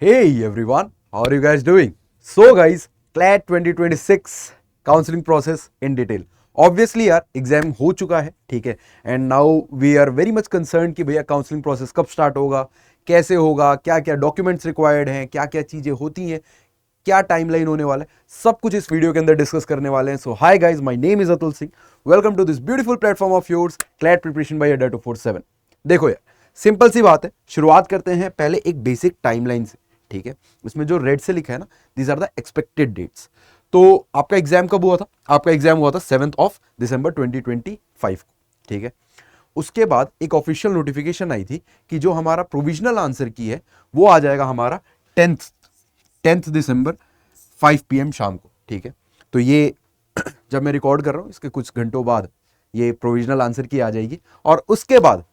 Hey everyone, how are you guys doing? So guys, CLAT 2026 counselling process in detail. Obviously यार exam हो चुका है, ठीक है. And now we are very much concern कि भैया काउंसलिंग प्रोसेस कब स्टार्ट होगा, कैसे होगा, क्या क्या डॉक्यूमेंट्स रिक्वायर्ड हैं, क्या क्या चीजें होती हैं, क्या टाइमलाइन होने वाला है, सब कुछ इस वीडियो के अंदर डिस्कस करने वाले हैं. So hi guys, my name is Atul Singh. Welcome to this beautiful platform of yours, CLAT preparation by Adda 247. देखो यार, सिंपल सी बात है. शुरुआत करते हैं पहले एक बेसिक टाइमलाइन से, ठीक है. इसमें जो रेड से लिखा है ना, these are the expected dates. तो आपका एग्जाम कब हुआ था? आपका एग्जाम हुआ था 7 दिसंबर 2025 को, ठीक है. उसके बाद एक ऑफिशियल नोटिफिकेशन आई थी कि जो हमारा प्रोविजनल आंसर की है वो आ जाएगा हमारा 10 दिसंबर 5 PM शाम को, ठीक है. तो ये जब मैं रिकॉर्ड कर रहा हूं इसके कुछ घंटों बाद ये प्रोविजनल आंसर की आ जाएगी. और उसके बाद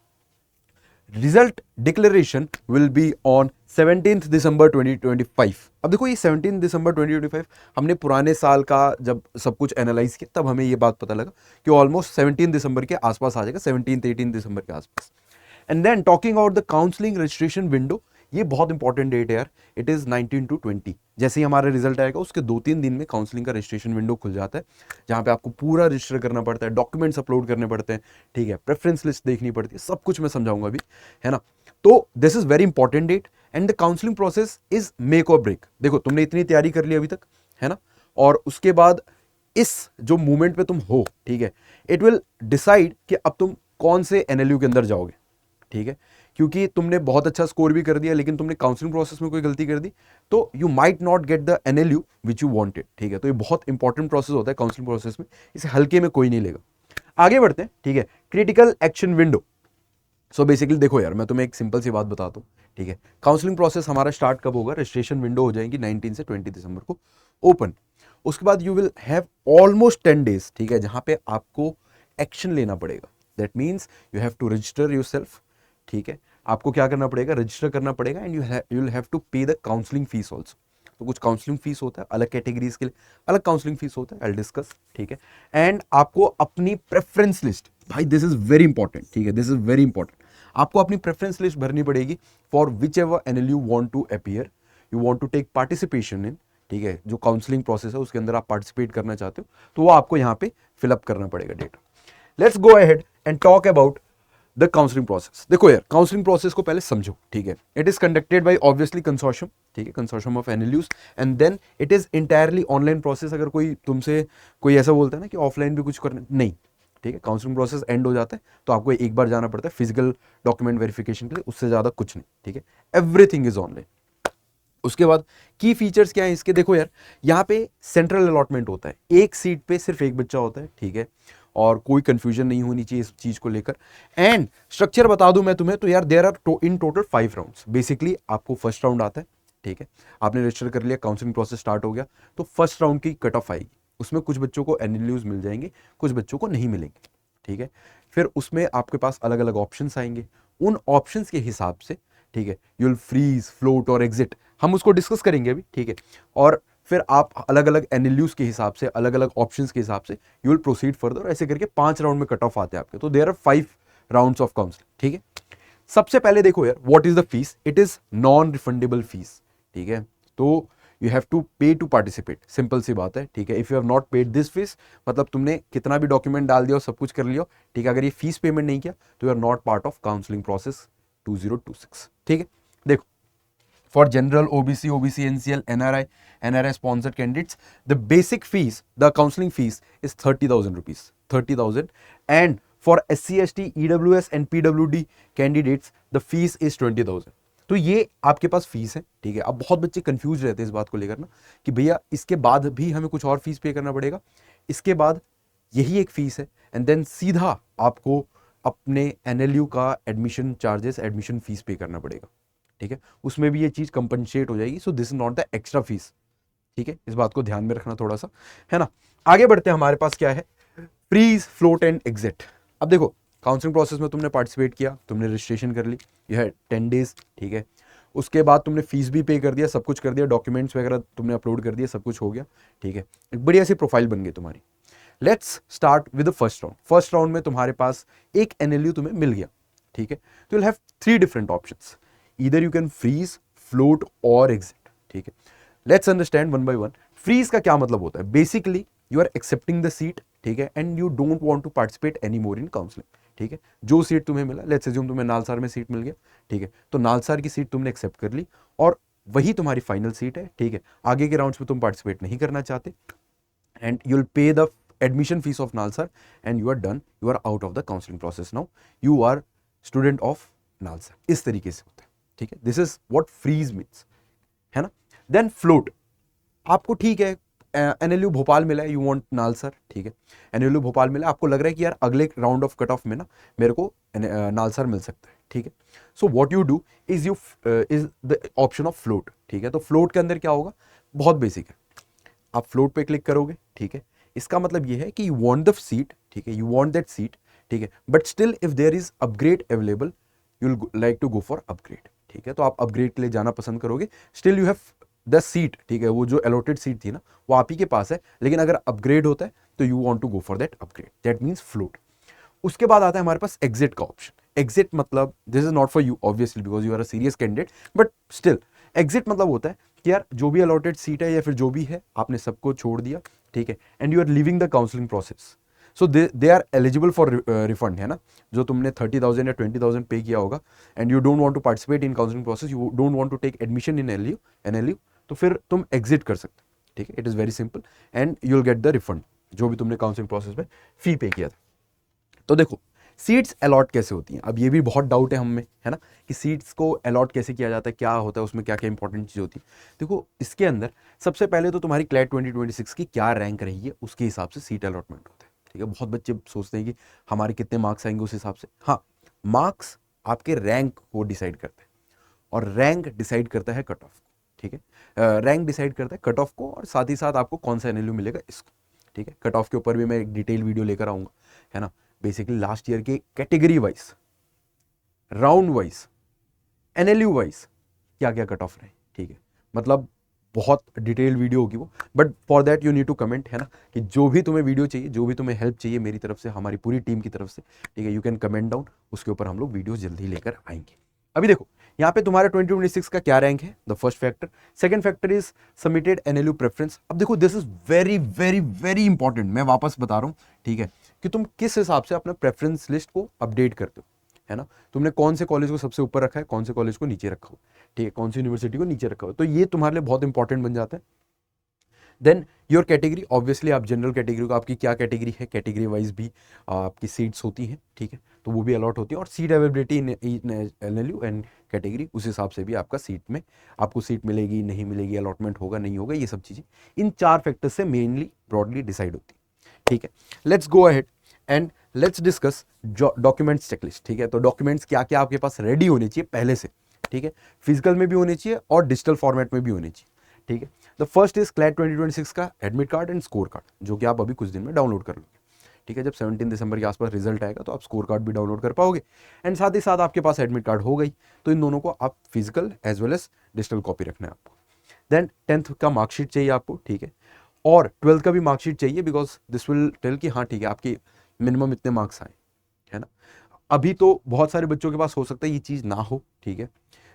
result declaration will be on 17 दिसंबर 2025. अब देखो, ये 17 दिसंबर 2025 हमने पुराने साल का जब सब कुछ एनालाइज किया तब हमें ये बात पता लगा कि ऑलमोस्ट 17 दिसंबर के आसपास आ जाएगा, 17 18 दिसंबर के आसपास. And then talking about the counselling registration window, ये बहुत इंपॉर्टेंट डेट है यार. It is 19 to 20. जैसे ही हमारा रिजल्ट आएगा उसके 2-3 दिन में काउंसलिंग का रजिस्ट्रेशन विंडो खुल जाता है, जहां पे आपको पूरा रजिस्टर करना पड़ता है, डॉक्यूमेंट्स अपलोड करने पड़ते हैं, ठीक है, प्रेफरेंस लिस्ट देखनी पड़ती है, सब कुछ मैं समझाऊंगा अभी, है ना. तो this is very important date and the counselling process is make or break. देखो, तुमने इतनी तैयारी कर ली अभी तक, है ना, और उसके बाद इस जो मूवमेंट पे तुम हो, ठीक है, इट विल डिसाइड कि अब तुम कौन से एनएलयू के अंदर जाओगे, ठीक है. क्योंकि तुमने बहुत अच्छा स्कोर भी कर दिया लेकिन तुमने काउंसलिंग प्रोसेस में कोई गलती कर दी तो you might not get the NLU which you wanted, ठीक है. तो ये बहुत इंपॉर्टेंट प्रोसेस होता है काउंसलिंग प्रोसेस में, इसे हल्के में कोई नहीं लेगा. आगे बढ़ते हैं, ठीक है. Critical action window. So basically देखो यार, मैं तुम्हें एक सिंपल सी बात बताता हूँ, ठीक है. काउंसलिंग प्रोसेस हमारा स्टार्ट कब होगा? रजिस्ट्रेशन विंडो हो जाएगी 19 से 20 दिसंबर को ओपन. उसके बाद you will have almost 10 days, ठीक है, जहां पे आपको एक्शन लेना पड़ेगा. That means you have to register yourself, ठीक है. आपको क्या करना पड़ेगा? रजिस्टर करना पड़ेगा and you will have to pay the counselling fees also. तो कुछ काउंसलिंग फीस होता है अलग कैटेगरीज के लिए, अलग काउंसलिंग फीस होता है, आई डिस्कस, ठीक है. एंड आपको अपनी प्रेफरेंस लिस्ट, भाई दिस इज वेरी इंपॉर्टेंट, ठीक है, दिस इज वेरी इंपॉर्टेंट. आपको अपनी प्रेफरेंस लिस्ट भरनी पड़ेगी for whichever NL you want to appear, you want to take participation in, ठीक है. जो काउंसलिंग प्रोसेस है उसके अंदर आप पार्टिसिपेट करना चाहते हो तो वो आपको यहाँ पे फिलअप करना पड़ेगा data. Let's go ahead and talk about the counselling process. देखो यार, काउंसलिंग प्रोसेस को पहले समझो, ठीक है. It is conducted by obviously consortium, ठीक है, consortium of NLUs. And then it is entirely online process. अगर कोई तुमसे कोई ऐसा बोलता है ना कि ऑफलाइन भी कुछ करना, नहीं, ठीक है. काउंसलिंग प्रोसेस एंड हो जाता है तो आपको एक बार जाना पड़ता है फिजिकल डॉक्यूमेंट वेरिफिकेशन के लिए, उससे ज्यादा कुछ नहीं, ठीक है. Everything is online. उसके बाद की फीचर्स क्या है इसके? देखो यार, यहाँ पे सेंट्रल अलॉटमेंट होता है, एक सीट पे सिर्फ एक बच्चा होता है, ठीक है, और कोई कंफ्यूजन नहीं होनी चाहिए इस चीज को लेकर. एंड स्ट्रक्चर बता दूं मैं तुम्हें तो यार, there are in total 5 rounds. Basically आपको फर्स्ट राउंड आता है, ठीक है, आपने रजिस्टर कर लिया, काउंसलिंग प्रोसेस स्टार्ट हो गया, तो फर्स्ट राउंड की कट ऑफ आएगी. उसमें कुछ बच्चों को एनएलयूज मिल जाएंगे, कुछ बच्चों को नहीं मिलेंगे, ठीक है. फिर उसमें आपके पास अलग अलग ऑप्शंस आएंगे. उन ऑप्शंस के हिसाब से, ठीक है, यू विल फ्रीज, फ्लोट और एग्जिट, हम उसको डिस्कस करेंगे अभी, ठीक है. और फिर आप अलग अलग एनएलयूज के हिसाब से, अलग अलग ऑप्शंस के हिसाब से यू विल प्रोसीड फर्दर. ऐसे करके 5 राउंड में कट ऑफ आते हैं आपके. तो there are 5 rounds of counselling, ठीक है. सबसे पहले देखो यार, what is the fee? It is non refundable fee, ठीक है. तो you have to pay to participate, simple सी बात है, ठीक है. If you have not paid this fee, मतलब तुमने कितना भी डॉक्यूमेंट डाल दिया, सब कुछ कर लिया, ठीक है, अगर ये फीस पेमेंट नहीं किया तो you are not part of counselling process 2026, ठीक है. देखो, for general OBC, OBC, NCL, NRI, NRI sponsored candidates, the basic fees, the counseling fees is 30,000 rupees, 30,000. And for SC, ST, EWS and PWD candidates, the fees is 20,000. तो ये आपके पास fees है, ठीक है. अब बहुत बच्चे कंफ्यूज रहते हैं इस बात को लेकर ना कि भैया इसके बाद भी हमें कुछ और फीस पे करना पड़ेगा. इसके बाद यही एक फीस है एंड देन सीधा आपको अपने एनएलयू का एडमिशन चार्जेस, एडमिशन फीस पे करना पड़ेगा, ठीक है. उसमें भी ये चीज कंपनसेट हो जाएगी. सो this is not the extra fees, ठीक है. इस बात को ध्यान में रखना थोड़ा सा, है ना. आगे बढ़ते हैं, हमारे पास क्या है? Freeze, float and exit. अब देखो, काउंसलिंग प्रोसेस में तुमने पार्टिसिपेट किया, तुमने रजिस्ट्रेशन कर ली, यह है 10 डेज, ठीक है. उसके बाद तुमने फीस भी पे कर दिया, सब कुछ कर दिया, डॉक्यूमेंट्स वगैरह तुमने अपलोड कर दिया, सब कुछ हो गया, ठीक है. एक बढ़िया सी प्रोफाइल बन गई तुम्हारी. Let's start with the first round. First round में तुम्हारे पास एक एनएलयू तुम्हें मिल गया, ठीक है. तो you have 3 different options. Either you can freeze, float और एग्जिट, ठीक है। Let's understand one by one. Freeze का क्या मतलब होता है? Basically you are accepting the seat, ठीक है, and you don't want to participate any more in counselling, ठीक है। जो सीट तुम्हें मिला, लेट्स अज्यूम तुम्हें नालसार में सीट मिल गया, ठीक है, तो नालसार की सीट तुमने एक्सेप्ट कर ली और वही तुम्हारी फाइनल सीट है, ठीक है। आगे के राउंड्स में तुम पार्टिसिपेट नहीं करना चाहते and you will pay the admission fee of NALSAR and you are done, you are out of the counselling process, now you are student of NALSAR. इस तरीके से होता है, ठीक है। This is what freeze means, है ना। देन फ्लोट, आपको ठीक है एनएलयू भोपाल मिला है, यू वांट नालसर, ठीक है, एनएलयू भोपाल मिला, आपको लग रहा है कि यार अगले राउंड ऑफ कट ऑफ में ना मेरे को नालसर मिल सकता है, ठीक है। So what you do is is the option of float, ठीक है। तो फ्लोट के अंदर क्या होगा? बहुत बेसिक है, आप फ्लोट पे क्लिक करोगे, ठीक है। इसका मतलब ये है कि यू वांट द सीट, ठीक है, यू वांट दैट सीट, ठीक है, but still if there is upgrade available you will like to go for upgrade, ठीक है। तो आप अपग्रेड के लिए जाना पसंद करोगे, still you have the seat, ठीक है, वो जो अलॉटेड सीट थी ना वो आप ही के पास है, लेकिन अगर अपग्रेड होता है तो you want to go for that upgrade, that means float. उसके बाद आता है हमारे पास एग्जिट का ऑप्शन। एग्जिट मतलब this is not for you obviously because you are a serious candidate, but still exit मतलब होता है कि यार जो भी अलॉटेड सीट है या फिर जो भी है आपने सबको छोड़ दिया, ठीक है, and you are leaving the counselling process, so they are eligible for refund, है ना। जो तुमने 30,000 या 20,000 पे किया होगा and you don't want to participate in counselling process, you don't want to take admission in NLU, तो फिर तुम एग्जिट कर सकते हो, ठीक है। It is very simple and you will get the refund जो भी तुमने काउंसलिंग प्रोसेस में फी पे किया था। तो देखो सीट्स अलॉट कैसे होती हैं, अब ये भी बहुत डाउट है हम में, है ना, कि सीट्स को अलॉट कैसे किया जाता है, क्या होता है उसमें, क्या क्या इंपॉर्टेंट चीज़ होती है। देखो इसके अंदर सबसे पहले तो तुम्हारी क्लैट 2026 की क्या रैंक रही है उसके हिसाब से सीट अलॉटमेंट होता है, ठीक है। बहुत बच्चे सोचते हैं कि हमारे कितने मार्क्स आएंगे उस हिसाब से, हाँ, मार्क्स आपके रैंक को डिसाइड करते हैं और रैंक डिसाइड करता है कट ऑफ, ठीक है। रैंक डिसाइड करता है कट ऑफ को और साथ ही साथ आपको कौन सा एनएलयू मिलेगा इसको, ठीक है। कट ऑफ के ऊपर भी मैं एक डिटेल वीडियो लेकर आऊँगा, है ना। बेसिकली लास्ट ईयर के category wise, round wise, NLU wise क्या क्या कट ऑफ रहे, ठीक है, मतलब बहुत डिटेल वीडियो होगी वो, but for that you need to comment, है ना, कि जो भी तुम्हें वीडियो चाहिए, जो भी तुम्हें हेल्प चाहिए मेरी तरफ से, हमारी पूरी टीम की तरफ से, ठीक है, यू कैन कमेंट डाउन, उसके ऊपर हम लोग वीडियो जल्दी लेकर आएंगे। अभी देखो यहाँ पे तुम्हारा 2026 का क्या रैंक है, the first factor. Second factor is submitted NLU preference. अब देखो this is very very very important, मैं वापस बता रहा हूँ, ठीक है, कि तुम किस हिसाब से अपना प्रेफरेंस लिस्ट को अपडेट करते हो, है ना। तुमने कौन से कॉलेज को सबसे ऊपर रखा है, कौन से कॉलेज को नीचे रखा हो, ठीक है, कौन सी यूनिवर्सिटी को नीचे रखा हो, तो ये तुम्हारे लिए बहुत इंपॉर्टेंट बन जाता है। देन योर कैटेगरी, ऑब्वियसली आप जनरल कैटेगरी को, आपकी क्या कैटेगरी है, कैटेगरी वाइज भी आपकी सीट्स होती हैं, ठीक है, तो वो भी अलॉट होती है, और seat availability in NLU and category, उस हिसाब से भी आपका सीट में आपको सीट मिलेगी नहीं मिलेगी, अलॉटमेंट होगा नहीं होगा, ये सब चीज़ें इन 4 फैक्टर्स से मेनली ब्रॉडली डिसाइड होती है, ठीक है। Let's go ahead and let's discuss documents checklist, ठीक है। तो डॉक्यूमेंट्स क्या क्या आपके पास रेडी होने चाहिए पहले से, ठीक है, फिजिकल में भी होने चाहिए और डिजिटल फॉर्मेट में भी होने चाहिए, ठीक है। द फर्स्ट इज क्लैट 2026 का admit card and score card, जो कि आप अभी कुछ दिन में डाउनलोड कर लोगे, ठीक है। जब 17 दिसंबर के आसपास रिजल्ट आएगा तो आप स्कोर कार्ड भी डाउनलोड कर पाओगे एंड साथ ही साथ आपके पास एडमिट कार्ड हो गई, तो इन दोनों को आप physical as well as digital copy रखना है आपको। देन 10th का मार्कशीट चाहिए आपको, ठीक है, और 12th का भी मार्कशीट चाहिए, बिकॉज दिस विल टेल कि हाँ ठीक है आपकी मिनिमम इतने मार्क्स आए, है ना। अभी तो बहुत सारे बच्चों के पास हो सकता है ये चीज़ ना हो, ठीक है,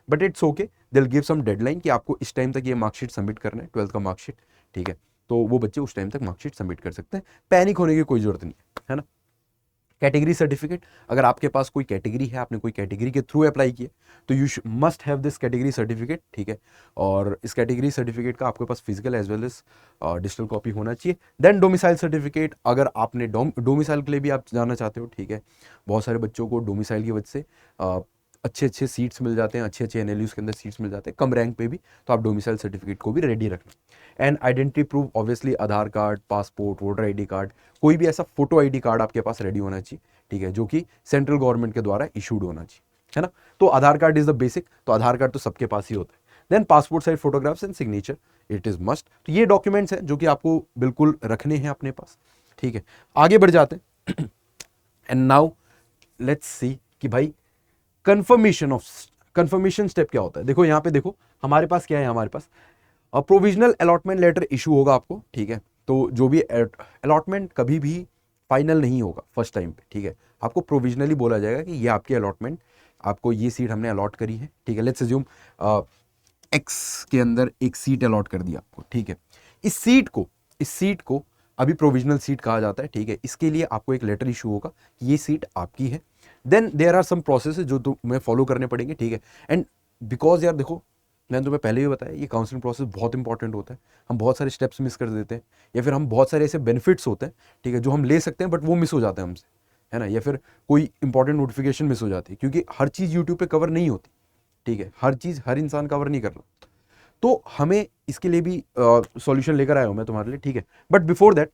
but it's okay, they will give some deadline कि आपको इस टाइम तक ये मार्कशीट सबमिट करना है, 12th का मार्कशीट, ठीक है, तो वो बच्चे उस टाइम तक मार्कशीट सबमिट कर सकते हैं, पैनिक होने की कोई जरूरत नहीं है ना। कैटेगरी सर्टिफिकेट, अगर आपके पास कोई कैटेगरी है, आपने कोई कैटेगरी के थ्रू अप्लाई किया तो you must have this category certificate, ठीक है, और इस कैटेगरी सर्टिफिकेट का आपके पास physical as well as digital copy होना चाहिए। देन डोमिसाइल सर्टिफिकेट, अगर आपने डोमिसाइल के लिए भी आप जाना चाहते हो, ठीक है, बहुत सारे बच्चों को डोमिसाइल की वजह से अच्छे अच्छे सीट्स मिल जाते हैं, अच्छे अच्छे एनएलयूज के अंदर सीट्स मिल जाते हैं कम रैंक पे भी, तो आप डोमिसाइल सर्टिफिकेट को भी रेडी रखना। And identity proof, obviously Aadhaar card, passport, voter ID card, कोई भी ऐसा फोटो आईडी कार्ड आपके पास रेडी होना चाहिए, ठीक है, जो कि सेंट्रल गवर्नमेंट के द्वारा इशूड होना चाहिए, है ना। तो Aadhaar card is the basic, तो आधार कार्ड तो सबके पास ही होता है। Then passport size photographs and signature, it is must. तो ये डॉक्यूमेंट्स हैं जो कि आपको बिल्कुल रखने हैं अपने पास, ठीक है। आगे बढ़ जाते हैं एंड नाउ लेट्स सी कि भाई कंफर्मेशन स्टेप क्या होता है। देखो यहाँ पे देखो हमारे पास क्या है, हमारे पास प्रोविजनल अलॉटमेंट लेटर इशू होगा आपको, ठीक है। तो जो भी अलॉटमेंट कभी भी फाइनल नहीं होगा फर्स्ट टाइम पे, ठीक है, आपको प्रोविजनली बोला जाएगा कि ये आपकी अलॉटमेंट, आपको ये सीट हमने अलॉट करी है, ठीक है। लेट्स अज्यूम एक्स के अंदर एक सीट अलॉट कर दी आपको, ठीक है। इस सीट को अभी प्रोविजनल सीट कहा जाता है, ठीक है। इसके लिए आपको एक लेटर इशू होगा, ये सीट आपकी है। Then there are some process जो तुम्हें फॉलो करने पड़ेंगे, ठीक है। एंड बिकॉज यार देखो, मैंने तुम्हें पहले भी बताया, ये काउंसलिंग प्रोसेस बहुत इंपॉर्टेंट होता है। हम बहुत सारे स्टेप्स मिस कर देते हैं, या फिर हम बहुत सारे ऐसे बेनिफिट्स होते हैं, ठीक है, जो हम ले सकते हैं बट वो मिस हो जाते हैं हमसे, है ना। या फिर कोई इंपॉर्टेंट नोटिफिकेशन मिस हो जाती है, क्योंकि हर चीज़ यूट्यूब पे कवर नहीं होती, ठीक है। हर चीज़ हर इंसान कवर नहीं कर रहा, तो हमें इसके लिए भी सॉल्यूशन लेकर आया हूं मैं तुम्हारे लिए, ठीक है। बट बिफोर दैट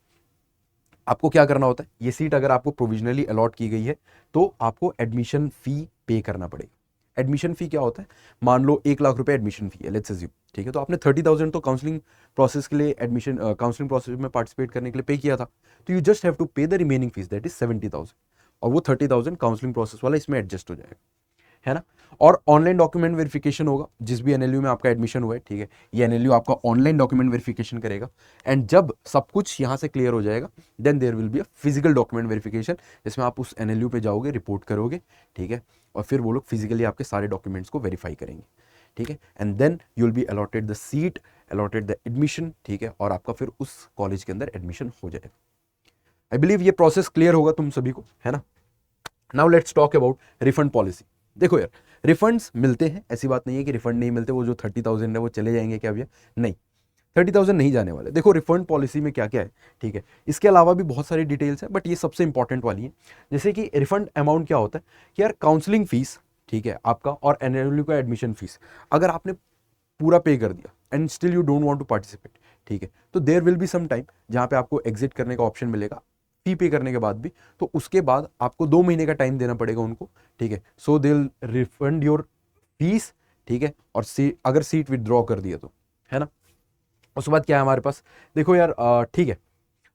आपको क्या करना होता है, ये सीट अगर आपको प्रोविजनली अलॉट की गई है तो आपको एडमिशन फी पे करना पड़ेगा। एडमिशन फी क्या होता है, मान लो 1 लाख रुपए एडमिशन फी है, लेट्स अज्यूम, ठीक है। तो आपने 30,000 तो काउंसलिंग प्रोसेस के लिए, एडमिशन काउंसलिंग प्रोसेस में पार्टिसिपेट करने के लिए पे किया था, तो you just have to pay the remaining fees, that is 70,000, और वो 30,000 काउंसलिंग प्रोसेस वाला इसमें एडजस्ट हो जाएगा, है ना। और ऑनलाइन डॉक्यूमेंट वेरिफिकेशन होगा, जिस भी एनएलयू में आपका एडमिशन हुआ है, ठीक है, ये एनएलयू आपका ऑनलाइन डॉक्यूमेंट वेरिफिकेशन करेगा। एंड जब सब कुछ यहाँ से क्लियर हो जाएगा, then there will be a physical document verification, जिसमें आप उस एनएलयू पे जाओगे, रिपोर्ट करोगे, ठीक है, और फिर वो लोग फिजिकली आपके सारे डॉक्यूमेंट्स को वेरीफाई करेंगे, ठीक है। And then you will be allotted the seat, allotted the admission, ठीक है, और आपका फिर उस कॉलेज के अंदर एडमिशन हो जाएगा। आई बिलीव ये प्रोसेस क्लियर होगा तुम सभी को, है ना। Now let's talk about refund policy. देखो यार, रिफंड्स मिलते हैं, ऐसी बात नहीं है कि रिफंड नहीं मिलते, वो जो 30,000 है वो चले जाएंगे क्या भैया, नहीं, 30,000 नहीं जाने वाले। देखो रिफंड पॉलिसी में क्या क्या है, ठीक है, इसके अलावा भी बहुत सारी डिटेल्स है, बट ये सबसे इंपॉर्टेंट वाली है। जैसे कि रिफंड अमाउंट क्या होता है कि यार काउंसलिंग फीस, ठीक है, आपका, और एनएलयू का एडमिशन फीस अगर आपने पूरा पे कर दिया and still you don't want to participate, ठीक है, तो there will be some time जहां पे आपको एग्जिट करने का ऑप्शन मिलेगा, फी पे करने के बाद भी। तो उसके बाद आपको 2 महीने का टाइम देना पड़ेगा उनको, ठीक है। So they will refund your fees, ठीक है, और अगर सीट विदड्रॉ कर दिया तो, है ना। उसके बाद क्या है हमारे पास, देखो यार, ठीक है,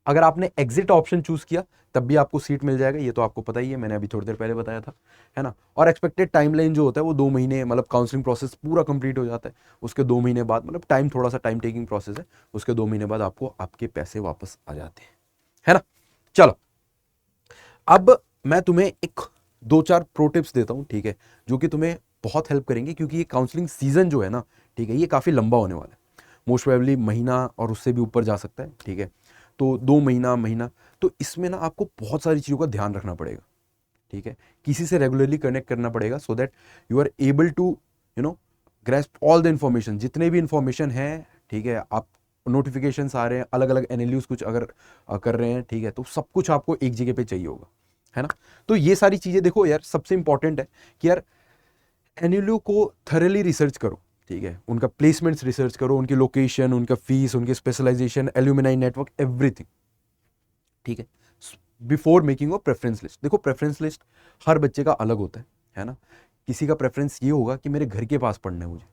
अगर आपने एग्जिट ऑप्शन चूज किया तब भी आपको सीट मिल जाएगा, ये तो आपको पता ही है, मैंने अभी थोड़ी देर पहले बताया था, है ना। और एक्सपेक्टेड टाइमलाइन जो होता है वो 2 महीने, मतलब काउंसलिंग प्रोसेस पूरा कंप्लीट हो जाता है, उसके 2 महीने बाद, मतलब टाइम थोड़ा सा टाइम टेकिंग प्रोसेस है, उसके 2 महीने बाद आपको आपके पैसे वापस आ जाते हैं, है ना। चलो, अब मैं तुम्हें एक 2-4 प्रो टिप्स देता हूं, ठीक है, जो कि तुम्हें बहुत हेल्प करेंगे, क्योंकि ये काउंसलिंग सीजन जो है ना, ठीक है, ये काफी लंबा होने वाला है, मोस्ट प्रोबेबली महीना और उससे भी ऊपर जा सकता है, ठीक है। तो 2 महीना, तो इसमें ना आपको बहुत सारी चीज़ों का ध्यान रखना पड़ेगा, ठीक है। किसी से रेगुलरली कनेक्ट करना पड़ेगा, so that you are able to grasp all the information, जितने भी इन्फॉर्मेशन है, ठीक है। आप नोटिफिकेशंस आ रहे हैं, अलग अलग एनएलयूज कुछ अगर कर रहे हैं, ठीक है, तो सब कुछ आपको एक जगह पे चाहिए होगा, है ना। तो ये सारी चीज़ें देखो यार, सबसे इंपॉर्टेंट है कि यार एनएलयू को थरली रिसर्च करो, ठीक है, उनका प्लेसमेंट्स रिसर्च करो, उनकी लोकेशन, उनका फीस, उनकी स्पेशलाइजेशन, एल्यूमिनाई नेटवर्क, एवरीथिंग, ठीक है, before making a preference list. देखो प्रेफरेंस लिस्ट हर बच्चे का अलग होता है ना। किसी का प्रेफरेंस ये होगा कि मेरे घर के पास पढ़ना है मुझे,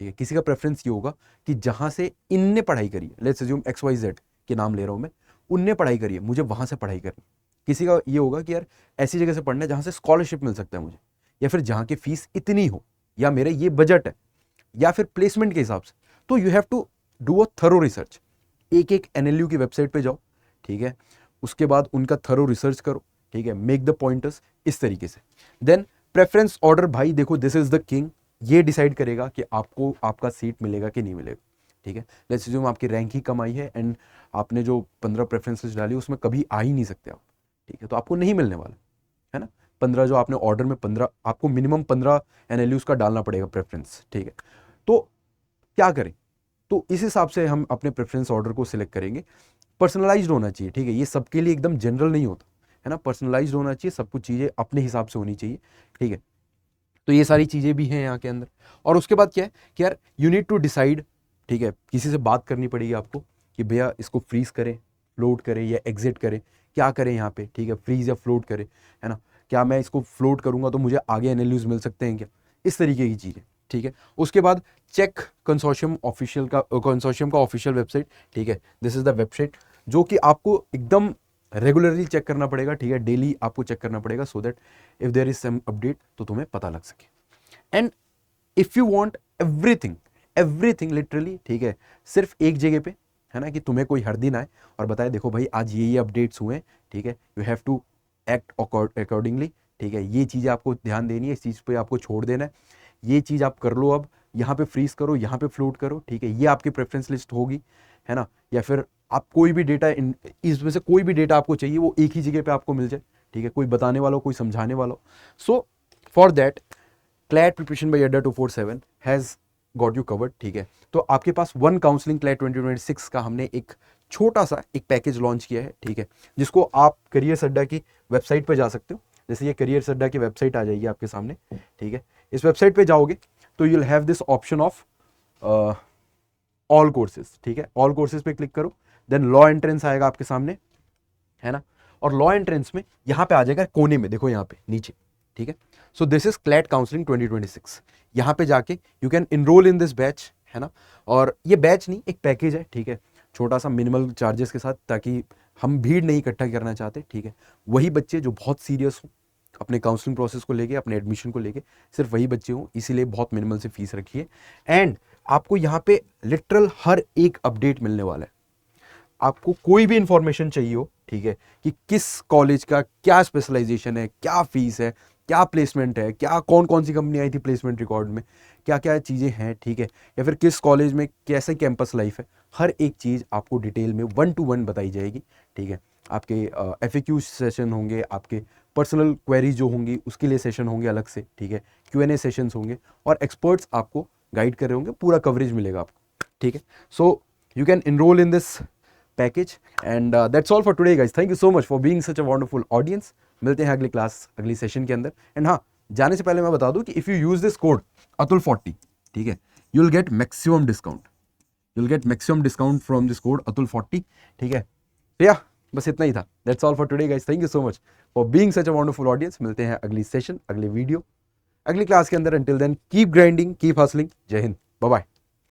ठीक है। किसी का प्रेफरेंस ये होगा कि जहां से इनने पढ़ाई करी है, लेट्स अज्यूम XYZ के नाम ले रहा हूं मैं, उनने पढ़ाई करी है, मुझे वहां से पढ़ाई करनी। किसी का ये होगा कि यार ऐसी जगह से पढ़ना है जहां से स्कॉलरशिप मिल सकता है मुझे, या फिर जहां की फीस इतनी हो, या मेरा ये बजट है, या फिर प्लेसमेंट के हिसाब से। तो you have to do a thorough research, एक एक एनएलयू की वेबसाइट पे जाओ, ठीक है, उसके बाद उनका थरो रिसर्च करो, ठीक है, मेक द पॉइंटर्स इस तरीके से। देन प्रेफरेंस ऑर्डर, भाई देखो दिस इज द किंग, ये डिसाइड करेगा कि आपको आपका सीट मिलेगा कि नहीं मिलेगा, ठीक है। लेट्स अज्यूम आपकी रैंक ही कम आई है एंड आपने जो 15 प्रेफरेंसेस डाली उसमें कभी आ ही नहीं सकते आप, ठीक है, तो आपको नहीं मिलने वाला, है ना। 15 जो आपने ऑर्डर में 15, आपको मिनिमम 15 एनएलयूज का डालना पड़ेगा प्रेफरेंस, ठीक है। तो क्या करें, तो इस हिसाब से हम अपने प्रेफरेंस ऑर्डर को सिलेक्ट करेंगे। पर्सनलाइज्ड होना चाहिए, ठीक है, ये सबके लिए एकदम जनरल नहीं होता, है ना। पर्सनलाइज्ड होना चाहिए, सब कुछ चीज़ें अपने हिसाब से होनी चाहिए, ठीक है। तो ये सारी चीज़ें भी हैं यहाँ के अंदर। और उसके बाद क्या है कि यार यू नीड टू डिसाइड, ठीक है, किसी से बात करनी पड़ेगी आपको कि भैया इसको फ्रीज करें, फ्लोट करें या एग्जिट करें, क्या करें यहाँ पे, ठीक है, फ्रीज या फ्लोट करें, है ना। क्या मैं इसको फ्लोट करूँगा तो मुझे आगे एनएलयूज मिल सकते हैं क्या, इस तरीके की चीज़ें, ठीक है। उसके बाद चेक कंसोर्शियम का ऑफिशियल वेबसाइट, ठीक है, दिस इज द वेबसाइट जो कि आपको एकदम रेगुलरली चेक करना पड़ेगा, ठीक है, डेली आपको चेक करना पड़ेगा, so that if there is some update तो तुम्हें पता लग सके। And if you want everything, everything literally, ठीक है, सिर्फ एक जगह पे, है ना, कि तुम्हें कोई हर दिन आए और बताए देखो भाई आज ये अपडेट्स हुए, ठीक है, you have to act accordingly, ठीक है, ये चीज़ें आपको ध्यान देनी है, इस चीज़ पे आपको छोड़ देना है, ये चीज़ आप कर लो अब, यहाँ पे फ्रीज करो, यहाँ पे फ्लोट करो, ठीक है, ये आपकी प्रेफरेंस लिस्ट होगी, है ना। या फिर आप कोई भी डेटा इसमें से कोई भी डेटा आपको चाहिए वो एक ही जगह पे आपको मिल जाए, ठीक है, कोई बताने वाला हो, कोई समझाने वाला हो। So for that CLAT preparation by Adda 247 has got you covered, ठीक है। तो आपके पास वन काउंसलिंग क्लैट 2026 का हमने एक छोटा सा एक पैकेज लॉन्च किया है, ठीक है, जिसको आप करियर्स अड्डा की वेबसाइट पे जा सकते हो। जैसे ये करियर्स अड्डा की वेबसाइट आ जाएगी आपके सामने, ठीक है। इस वेबसाइट पे जाओगे तो you will have this option of all courses, ठीक है। ऑल कोर्सेज पे क्लिक करो, देन लॉ एंट्रेंस आएगा आपके सामने, है ना। और लॉ एंट्रेंस में यहाँ पे आ जाएगा कोने में, देखो यहाँ पे नीचे, ठीक है। So this is CLAT counselling 2026। यहाँ पे जाके you can enrol in this batch, है ना। और ये बैच नहीं, एक पैकेज है, ठीक है, छोटा सा मिनिमल चार्जेस के साथ, ताकि हम भीड़ नहीं इकट्ठा करना चाहते, ठीक है। वही बच्चे जो बहुत सीरियस हों अपने काउंसलिंग प्रोसेस को लेके, अपने एडमिशन को लेके, सिर्फ वही बच्चे हों, इसीलिए बहुत मिनिमल से फीस रखी है। एंड आपको यहाँ पे लिटरल हर एक अपडेट मिलने वाला है। आपको कोई भी इंफॉर्मेशन चाहिए हो, ठीक है, कि किस कॉलेज का क्या स्पेशलाइजेशन है, क्या फीस है, क्या प्लेसमेंट है, क्या कौन कौन सी कंपनी आई थी प्लेसमेंट रिकॉर्ड में, क्या क्या चीज़ें हैं, ठीक है, या फिर किस कॉलेज में कैसे कैंपस लाइफ है, हर एक चीज़ आपको डिटेल में 1 to 1 बताई जाएगी, ठीक है। आपके FAQ सेशन होंगे, आपके पर्सनल क्वेरी जो होंगी उसके लिए सेशन होंगे अलग से, ठीक है, Q&A सेशंस होंगे, और एक्सपर्ट्स आपको गाइड कर रहे होंगे, पूरा कवरेज मिलेगा आपको, ठीक है। So you can enrol in this package and that's all for today guys. Thank you so much for being such a wonderful audience. मिलते हैं अगली क्लास, अगली सेशन के अंदर। एंड हाँ, जाने से पहले मैं बता दूं कि if you use this code अतुल40, ठीक है, you will get maximum discount, you will get maximum discount from this code अतुल40, ठीक है। तो या बस इतना ही था। That's all for today guys. Thank you so much for being such a wonderful audience. मिलते हैं अगली सेशन, अगली वीडियो, अगली क्लास के अंदर। Until then keep grinding, keep hustling. जय हिंद, बाय बाय।